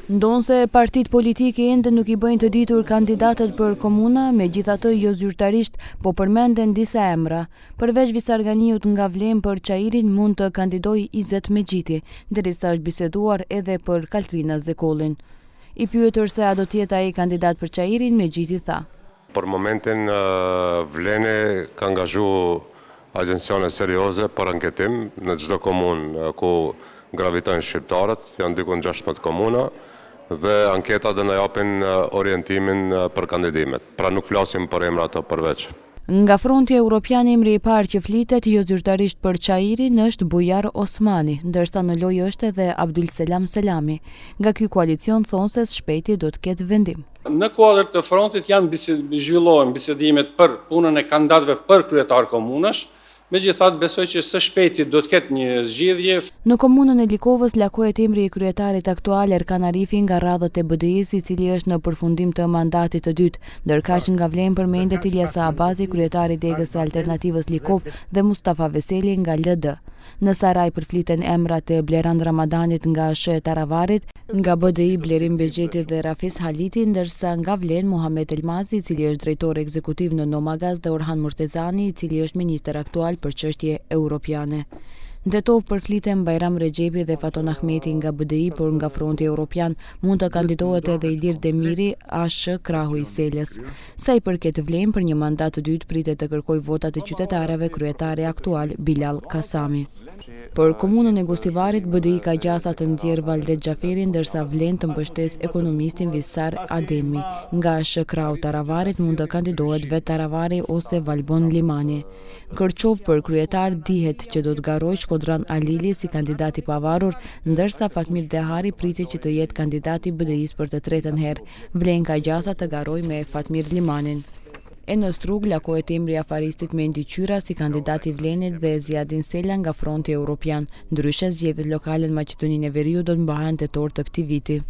Ndonse partitë politike ende nuk I bëjnë të ditur kandidatët për komuna, megjithatë jo zyrtarisht, po përmenden disa emra. Përveç Visarganiut nga Vlem për Çajirin mund të kandidojë Izet Megjiti, derisa është biseduar edhe për Kaltrina Zekollin. I pyetur se a do të jetë ai kandidat për Çajirin, Megjiti tha: Për momentin Vleni ka angazhuar agencione serioze për anketim në çdo komunë ku gravitojnë shqiptarët, janë diku 16 komuna, dhe anketa dhe në japin orientimin për kandidimet. Pra nuk flasim për emra të përveç. Nga fronti evropian emri I parë që flitet jo zyrtarisht për Çajirin është Bujar Osmani, ndërsa në lojë është edhe Abdulselam Selami. Nga ky koalicion thonë se shpejti do të ketë vendim. Në kuadër të frontit zhvillohen bisedimet për punën e kandidatëve për kryetar komunash. Megjithatë besoj që së shpejti do të ketë një zgjidhje. Në komunën e Likovës lakohet emri I kryetarit aktual Erkan Arifi nga radhët e BDI-s, I cili është në përfundim të mandatit të dytë, ndërkaq nga Vlem përmendet Ilyasa Abazi, kryetari I Degës së Alternativës Likovë dhe Mustafa Veseli nga LD. Në Saraj përfliten emrat e Bleran Ramadanit nga SH e Taravarit, nga BDI Blerim Bexheti dhe Rafis Haliti, ndërsa nga Vlen Muhamet Elmazi, I cili është drejtor ekzekutiv në Nomagaz, dhe Orhan Murtezani, I cili është ministër aktual për çështje europiane. Në Tetov përfliten Bajram Rexhepi dhe Faton Ahmeti nga BDI, por nga fronti evropian mund të kandidohet edhe Ilir Demiri, ASH Krahu I Selës. Sa I përket Vlem, për një mandat të dytë pritet të kërkojë votat e qytetarëve kryetari aktual Bilal Kasami. Për komunën e Gostivarit, BDI ka gjasa të nxjerrë Valdet Xhaferi, ndërsa Vlen të mbështes ekonomistin Visar Ademi. Nga ASH Krahu Taravarit mund të kandidohet vet Taravari ose Valbon Limani. Kërçov për kryetar dihet që do të garojë Shkodran Alili si kandidat I pavarur, ndërsa Fatmir Dehari pritet që të jetë kandidati I BDI-s për të tretën herë. Vlen ka gjasa të garojë me Fatmir Limanin. E në Strug lakohet emri I afaristit Mendi Qyra si kandidati I Vlenit dhe Ziadin Sela nga fronti evropian. Ndryshe zgjedhjet lokale në Maqedoninë e Veriut do të mbahen tetor të këtij viti.